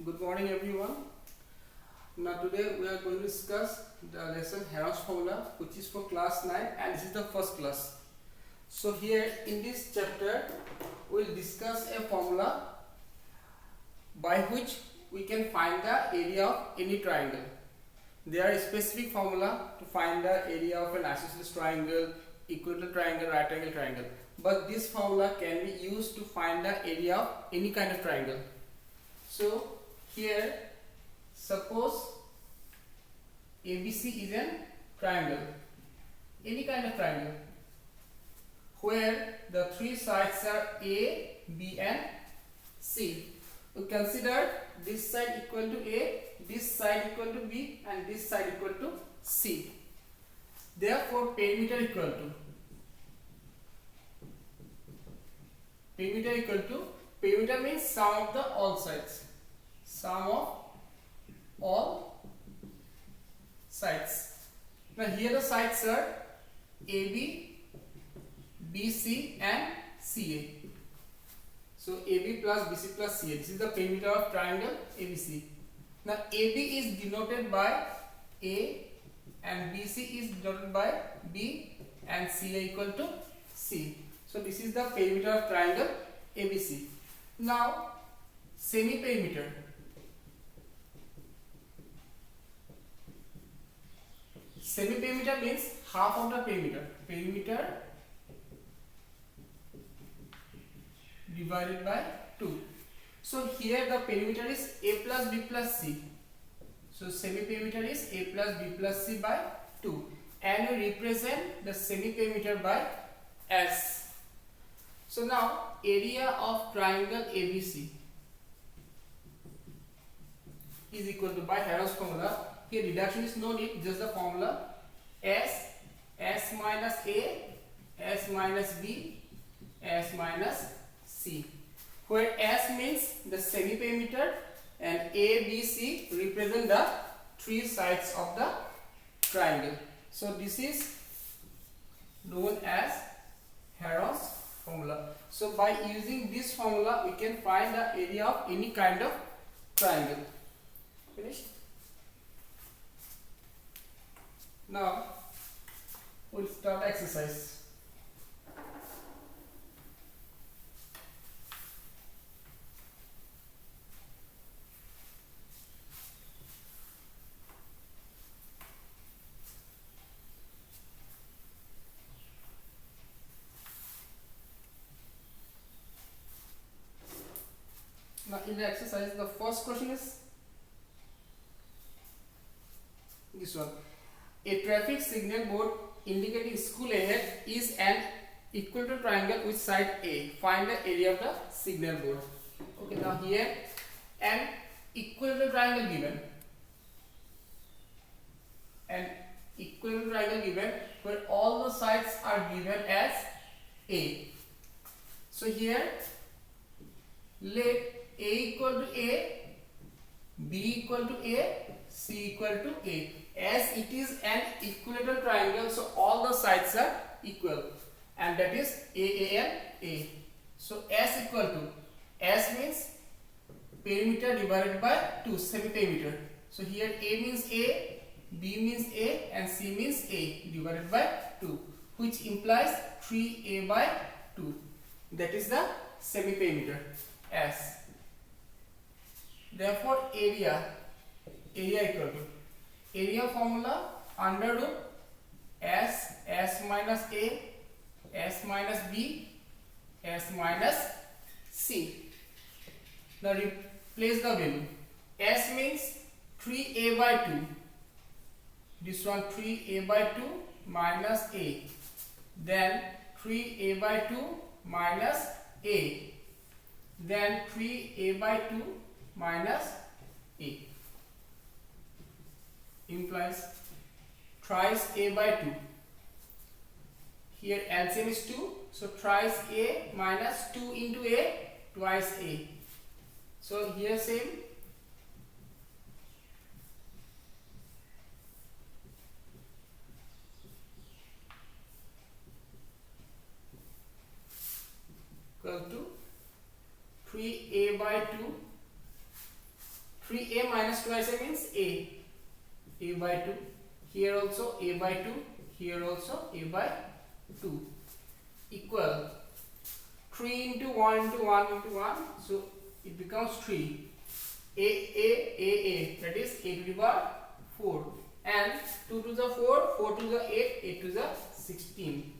Good morning, everyone. Now today we are going to discuss the lesson Heron's formula, which is for class 9, and this is the first class. So here in this chapter we will discuss a formula by which we can find the area of any triangle. There are specific formula to find the area of an isosceles triangle, equilateral triangle, right angle triangle. But this formula can be used to find the area of any kind of triangle. So here, suppose ABC is a triangle, any kind of triangle, where the three sides are A, B and C. We consider this side equal to A, this side equal to B and this side equal to C. Therefore, perimeter equal to perimeter means sum of the all sides. Sum of all sides. Now here the sides are AB, BC and CA. So AB plus BC plus CA. This is the perimeter of triangle ABC. Now AB is denoted by A and BC is denoted by B and CA equal to C. So this is the perimeter of triangle ABC. Now semi-perimeter. Semi-perimeter means half of the perimeter. Perimeter divided by 2. So here the perimeter is A plus B plus C. So semi-perimeter is A plus B plus C by 2. And we represent the semi-perimeter by S. So now area of triangle ABC is equal to, by Heron's formula, here reduction is no need, just the formula S minus A, S minus B, S minus C, where S means the semi-perimeter and A, B, C represent the three sides of the triangle. So this is known as Heron's formula. So by using this formula we can find the area of any kind of triangle. Finished? Now we'll start exercise. Now in the exercise, the first question is this one. A traffic signal board indicating school ahead is an equilateral triangle with side A. Find the area of the signal board. Okay, now here an equilateral triangle given. An equilateral triangle given where all the sides are given as A. So here let A equal to A, B equal to A, C equal to A. As it is an equilateral triangle, so all the sides are equal, and that is A and A. So S equal to, S means perimeter divided by 2, semi-perimeter. So here A means A, B means A and C means A divided by 2, which implies 3A by 2. That is the semi-perimeter S. Therefore area equal to, area formula under root S minus A, S minus B, S minus C. Now replace the value. S means 3A by 2. This one 3A by 2 minus A. Then 3A by 2 minus A. Then 3A by 2 minus A. Implies thrice A by 2. Here LCM is 2, so thrice A minus 2 into A, twice A. So here same, equal to 3A by 2 3a minus twice a means a by 2. Here also a by 2. Here also a by 2 equal 3 into 1 into 1 into 1. So it becomes 3. A, that is a to the power 4. And 2 to the 4, 4 to the 8, 8 to the 16.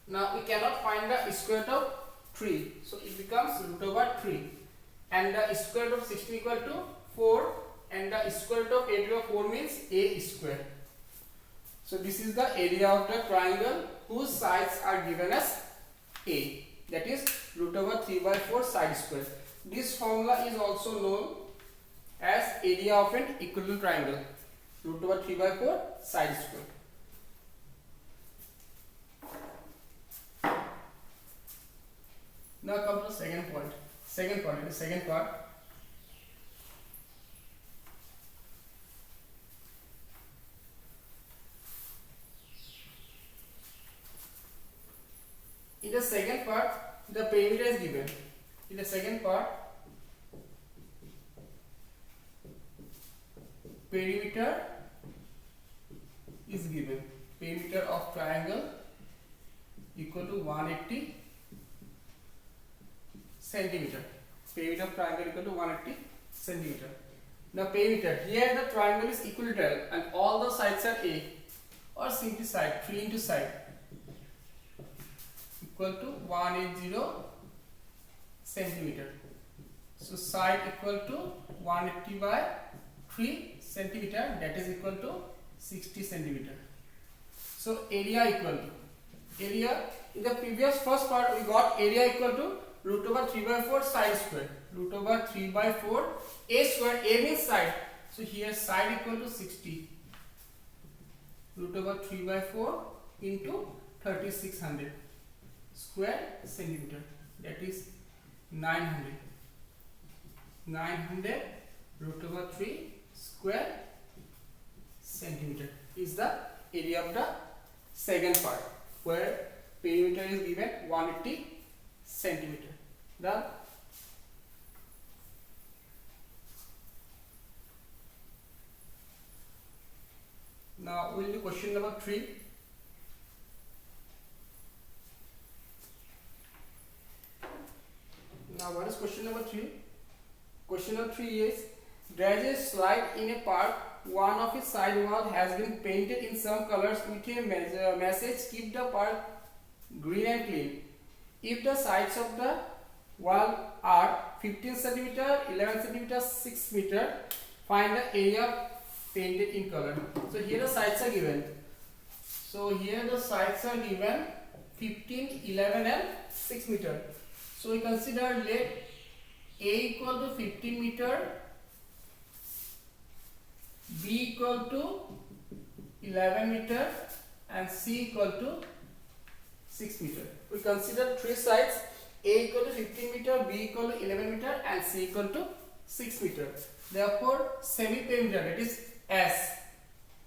Now we cannot find the square root of 3. So it becomes root over 3. And the square root of 16 equal to 4. And the square root of 8 over 4 means a square. So this is the area of the triangle whose sides are given as a. That is root over 3 by 4 side square. This formula is also known as area of an equivalent triangle. Root over 3 by 4 side square. Now come to the second point. The second part. In the second part, the perimeter is given. In the second part, perimeter is given. Perimeter of triangle equal to 180 centimeter. Perimeter of triangle equal to 180 centimeter. Now perimeter, here the triangle is equilateral and all the sides are a, or simply side, 3 into side, equal to 180 centimeter. So side equal to 180 by 3 centimeter, that is equal to 60 centimeter. So area equal to, area in the previous first part we got area equal to root over 3 by 4 side square. Root over 3 by 4 a square, a means side. So here side equal to 60. Root over 3 by 4 into 3600 square centimeter, that is 900. 900 root over 3 square centimeter is the area of the second part, where perimeter is given 180 centimeter. Done. Now we will do question number 3. Now what is question number 3? Question number 3 is, there is a slide in a park. One of its side wall has been painted in some colors with a message, keep the park green and clean. If the sides of the wall are 15 cm, 11 cm, 6 meter, find the area painted in color. So here the sides are given. So here the sides are given 15, 11 and 6 meter. So we consider let A equal to 15 meter, B equal to 11 meter and C equal to 6 meter. We consider three sides, A equal to 15 meter, B equal to 11 meter and C equal to 6 meter. Therefore, semi-perimeter, that is S,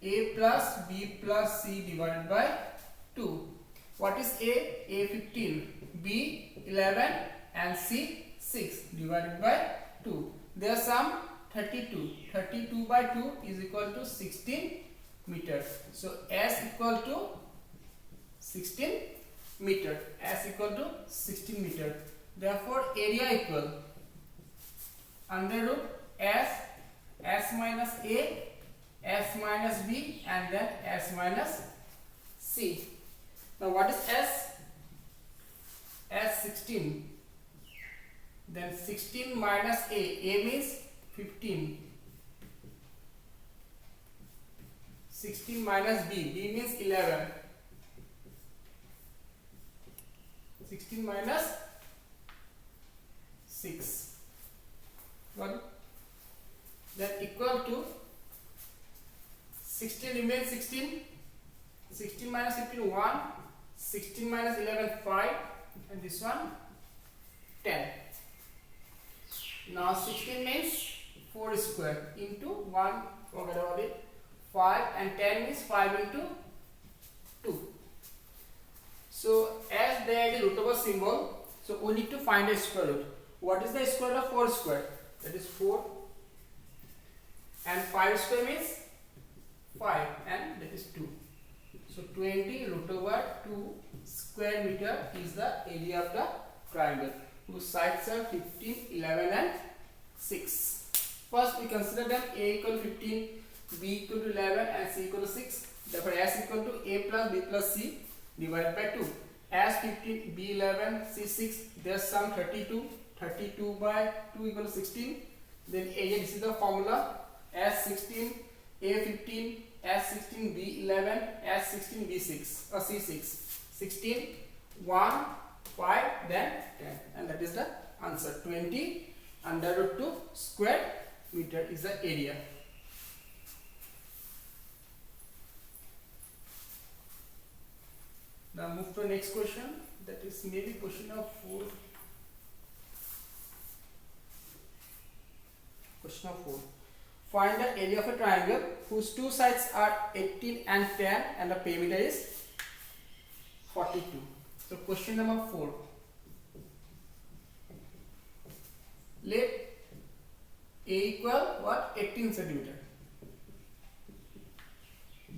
A plus B plus C divided by 2. What is A? A 15, B 11 and C 6 divided by 2. Their sum 32. 32 by 2 is equal to 16 meter. So S equal to 16 meter. S equal to 16 meter. Therefore, area equal under root S minus A, S minus B and then S minus C. Now what is S? S 16. Then 16 minus A means 15. 16 minus B means 11. 16 minus 6. Got it? Then equal to 16 remains 16. 16 minus 15 1. 16 minus 11 5 and this one 10. Now 16 means 4 square into 1, forget about it, 5 and 10 means 5 into 2. So as there is a root over symbol, so we need to find a square root. What is the square root of 4 square? that is 4, and 5 square means 5, and that is 2. So 20 root over 2 square meter is the area of the triangle whose sides are 15, 11 and 6. First we consider them: A equal to 15, B equal to 11 and C equal to 6. Therefore S equal to A plus B plus C divided by 2. As 15, B 11, C 6, their sum 32. 32 by 2 equal to 16. Then area, this is the formula: as 16, A 15, as 16, B 11, as 16, B 6 or C 6. 16, 1, 5, then 10, and that is the answer. 20 under root 2 square meter is the area. Now move to the next question, that is maybe question of 4. Question of 4. Find the area of a triangle whose two sides are 18 and 10 and the perimeter is 42. So question number 4. Let A equal what? 18 centimeter.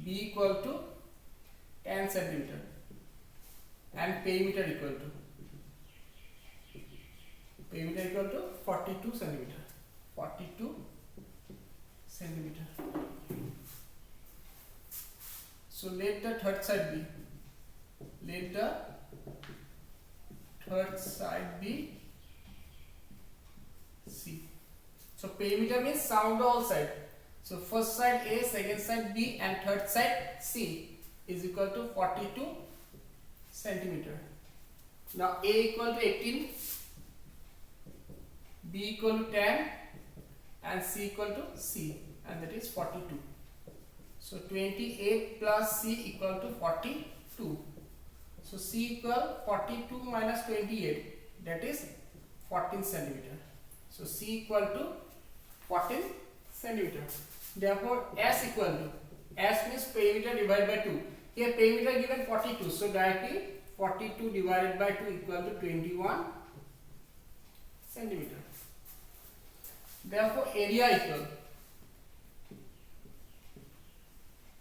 B equal to 10 centimeter. And perimeter equal to 42 centimeter. 42 centimeter. So let the third side be. Let the third side be C. So perimeter means sum of all sides. So first side A, second side B, and third side C is equal to 42 centimeter. Now A equal to 18, B equal to 10, and C equal to C, and that is 42. So 28 plus C equal to 42. So C equal 42 minus 28, that is 14 centimeter. So C equal to 14 centimeter. Therefore S equal to, S means perimeter divided by 2. Here perimeter given 42, so directly 42 divided by 2 equal to 21 centimeter. Therefore area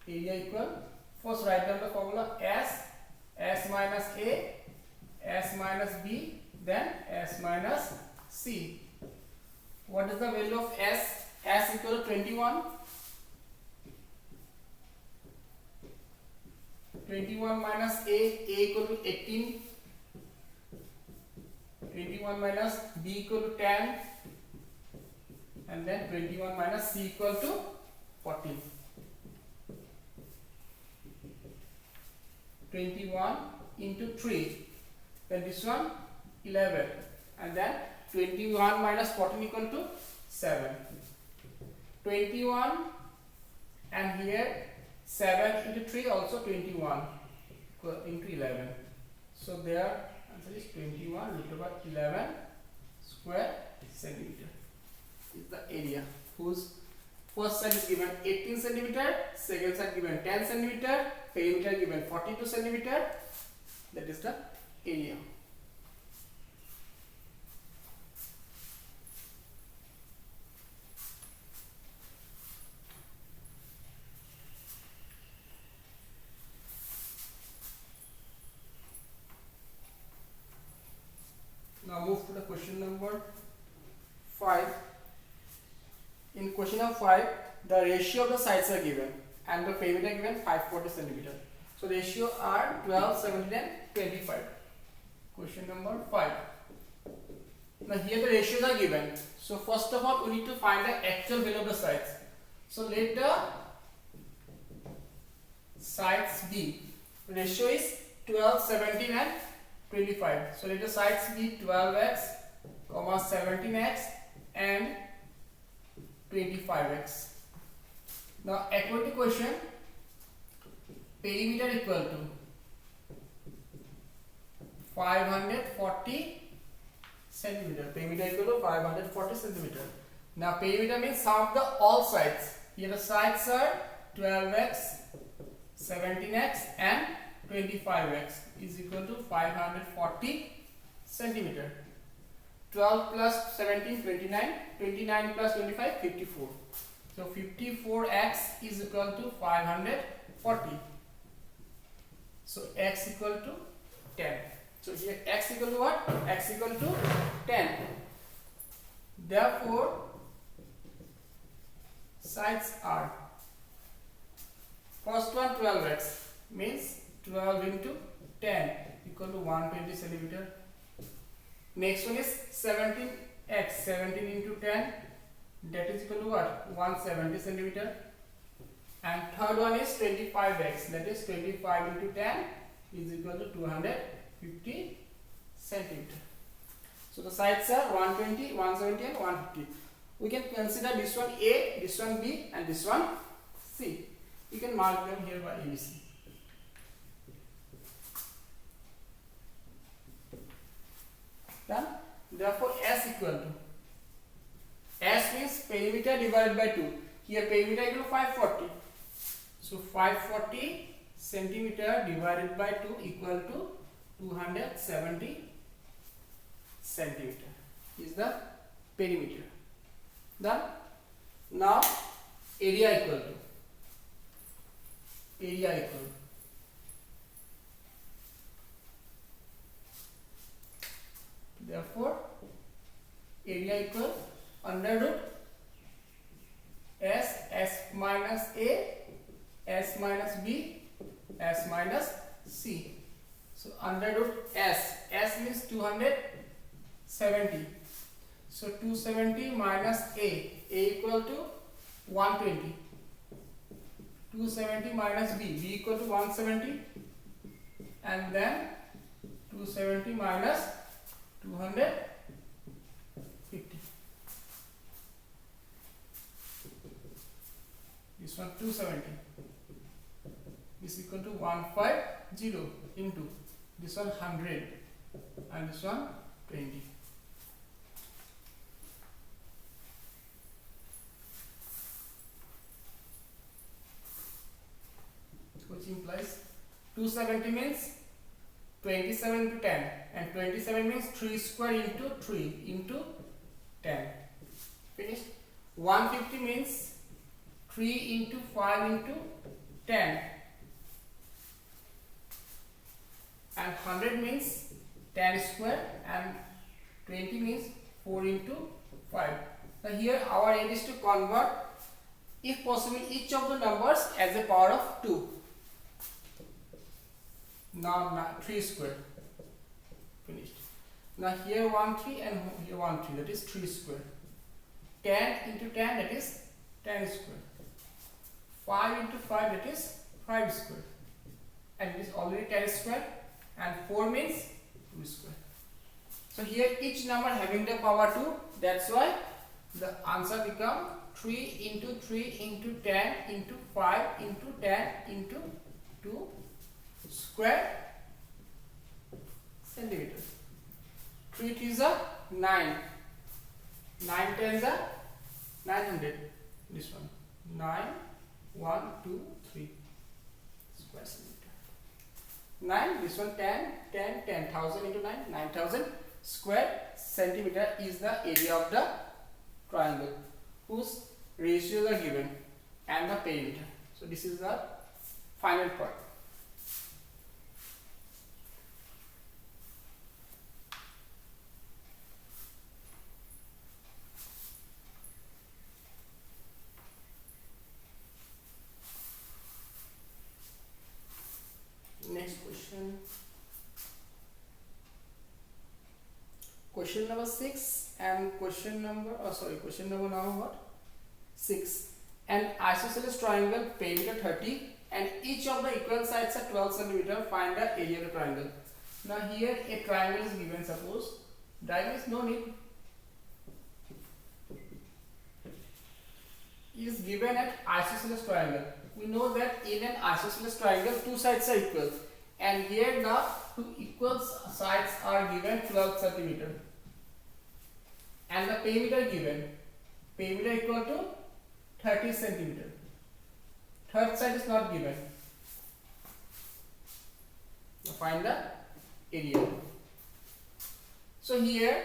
equal, first write down the formula: S minus A, S minus B, then S minus C. What is the value of S? S equal to 21. 21 minus A equal to 18. 21 minus B equal to 10. And then 21 minus C equal to 14. 21 into 3. Then this one 11. And then 21 minus 14 equal to 7. 21 and here 7 into 3 also 21 into 11. So their answer is 21 root over 11 square centimeter is the area whose first side is given 18 centimeter, second side given 10 centimeter, perimeter given 42 centimeter. That is the area. Now move to the question number 5. In question number 5, the ratio of the sides are given and the perimeter given 540 centimeter. So ratio are 12, 17 and 25. Question number 5. Now here the ratios are given. So first of all we need to find the actual value of the sides. So let the sides be. Ratio is 12, 17 and 25. So let the sides be 12x, 17x and 25x. Now according to question, perimeter equal to 540 centimeter. Perimeter equal to 540 centimeter. Now perimeter means sum of the all sides. Here the sides are 12x, 17x and 25x is equal to 540 centimeter. 12 plus 17, 29. 29 plus 25, 54. So 54x is equal to 540. So x equal to 10. So here x equal to what? X equal to 10. Therefore, sides are, first one 12x means 12 into 10 equal to 120 centimeter. Next one is 17x, 17 into 10, that is equal to what? 170 centimeter. And third one is 25x, that is 25 into 10 is equal to 250 centimeter. So the sides are 120, 170 and 150. We can consider this one A, this one B and this one C. You can mark them here by ABC. Done. Therefore, S equal to, S means perimeter divided by 2. Here perimeter equal to 540. So 540 centimeter divided by 2 equal to 270 centimeter is the perimeter. Done. Now area equal to, therefore area equal under root S minus A, S minus B, S minus C. So under root S means 270. So 270 minus A equal to 120. 270 minus B equal to 170. And then 270 minus 250. This one 270 is equal to 150 into this one 100 and this one 20. Which implies 270 means 27 into 10 and 27 means 3 square into 3 into 10. Finished. 150 means 3 into 5 into 10 and 100 means 10 square and 20 means 4 into 5. Now here our aim is to convert, if possible, each of the numbers as a power of 2. Now 3 square. Finished. Now here 1 3 and here 1 3, that is 3 square. 10 into 10, that is 10 square. 5 into 5, that is 5 square. And it is already 10 square. And 4 means 2 square. So here each number having the power 2. That's why the answer become 3 into 3 into 10 into 5 into 10 into 2 square centimeters. 3 is a 9. 9 tens are 900. This one 9 1 2 3 square centimeter. 9, this one 10 10 10,000 into 9 9,000 square centimeter is the area of the triangle whose ratios are given and the perimeter. So this is the final part. Next question. Question number 6 and question number now what? 6. An isosceles triangle, perimeter 30 and each of the equal sides are 12 cm. Find the area of the triangle. Now here a triangle is given, suppose. Diagram is no need. It is given at isosceles triangle. We know that in an isosceles triangle, two sides are equal, and here the two equal sides are given 12 cm, and the perimeter given, perimeter equal to 30 cm. Third side is not given. Now find the area. So here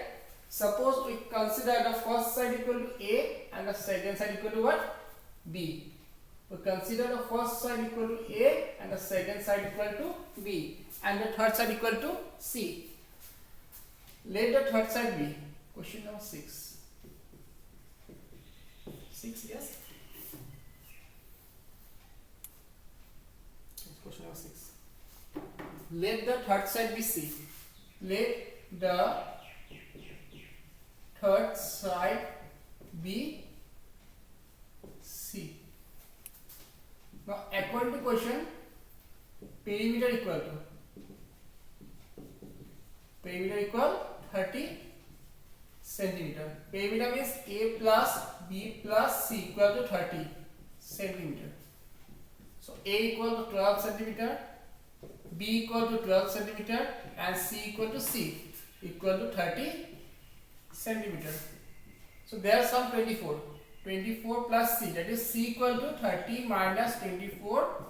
Suppose we consider the first side equal to A and the second side equal to what? B. We consider the first side equal to A and the second side equal to B and the third side equal to C. Let the third side be. Question number 6. 6, yes? Question number 6. Let the third side be C. Let the third side be C. Now, according to question, perimeter equal 30 centimeter. Perimeter means A plus B plus C equal to 30 centimeter. So A equal to 12 centimeter, B equal to 12 centimeter, and C equal to C equal to 30 centimeter. So there are some 24. 24 plus C, that is C equal to 30 minus 24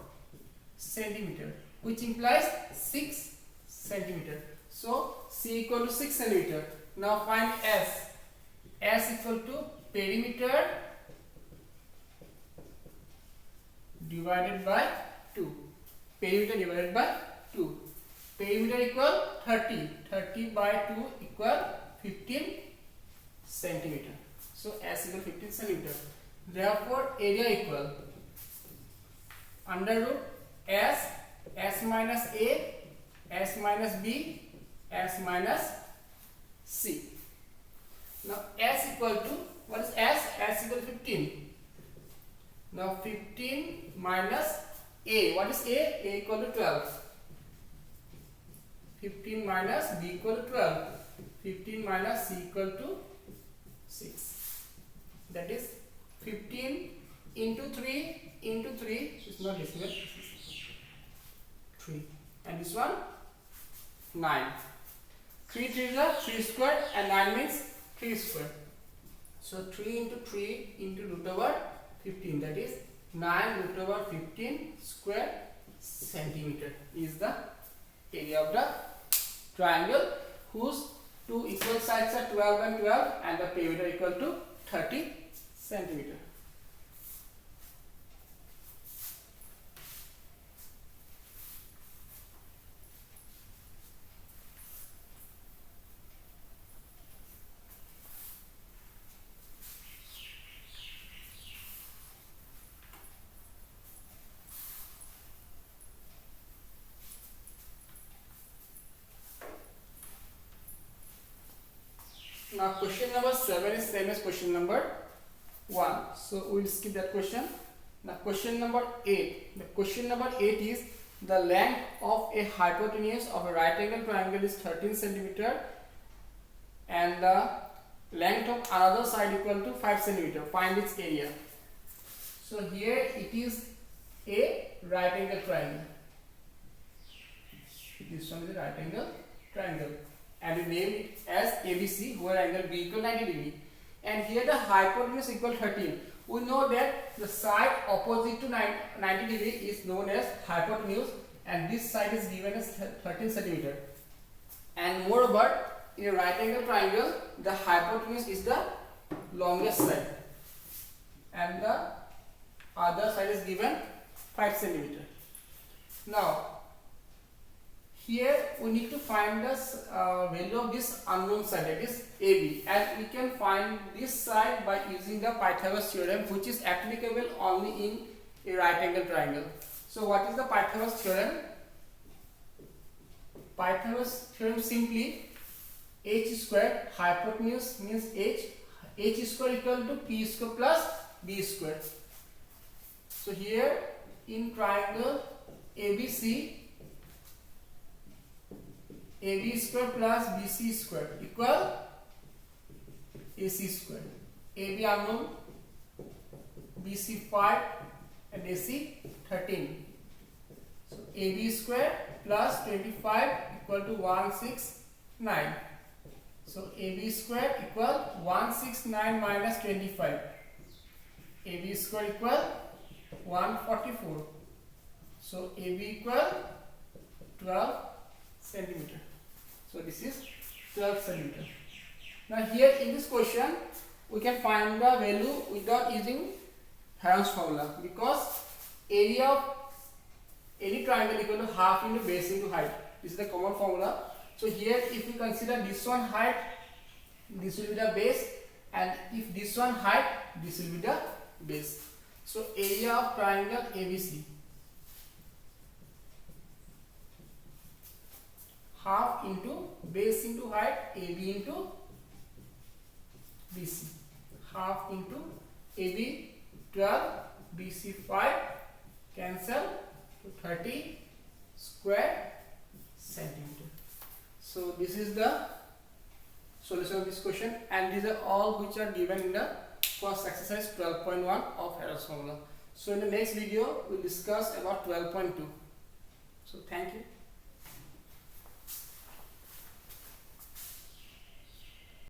centimeter, which implies 6 centimeter. So C equal to 6 centimeter. Now find S. S equal to perimeter divided by 2. Perimeter divided by 2. Perimeter equal 30. 30 by 2 equal 15 centimeter. So S equal 15 centimeter. Therefore, area equal under root S, S minus A, S minus B, S minus C. Now S equal to, what is S? S equal 15. Now 15 minus A. What is A? A equal to 12. 15 minus B equal to 12. 15 minus C equal to 6. That is 15 into 3 into 3. It's not decimal. 3. And this one 9. 3 3 is a 3 square and 9 means 3 square. So 3 into 3 into root over 15, that is 9 root over 15 square centimeter is the area of the triangle whose two equal sides are 12 and 12 and the perimeter equal to 30 centimeter. Now question number 7 is same as question number 1. So we will skip that question. Now question number 8. The question number 8 is the length of a hypotenuse of a right angle triangle is 13 centimeter and the length of another side equal to 5 centimeter. Find its area. So here it is a right angle triangle. This one is a right angle triangle. And we name it as ABC, where angle B equal 90 degree. And here the hypotenuse equal 13. We know that the side opposite to 90 degree is known as hypotenuse, and this side is given as 13 centimeter. And moreover, in a right angle triangle, the hypotenuse is the longest side, and the other side is given 5 centimeter. Now, here we need to find the value of this unknown side, that is AB, and we can find this side by using the Pythagoras theorem, which is applicable only in a right angle triangle. So what is the Pythagoras theorem? Pythagoras theorem simply h square, hypotenuse means h square equal to p square plus b square. So here in triangle ABC, AB square plus BC square equal AC square. AB unknown, BC 5 and AC 13. So AB square plus 25 equal to 169. So AB square equal 169 minus 25. AB square equal 144. So AB equal 12 centimeter. So this is 12 centimeter. Now here in this question we can find the value without using Heron's formula, because area of any triangle equal to half into base into height. This is the common formula. So here if we consider this one height, this will be the base, and if this one height, this will be the base. So area of triangle ABC, half into base into height, AB into BC. Half into AB 12, BC 5, cancel to 30 square centimeter. So this is the solution of this question, and these are all which are given in the first exercise 12.1 of Heron's formula. So in the next video we will discuss about 12.2. So thank you.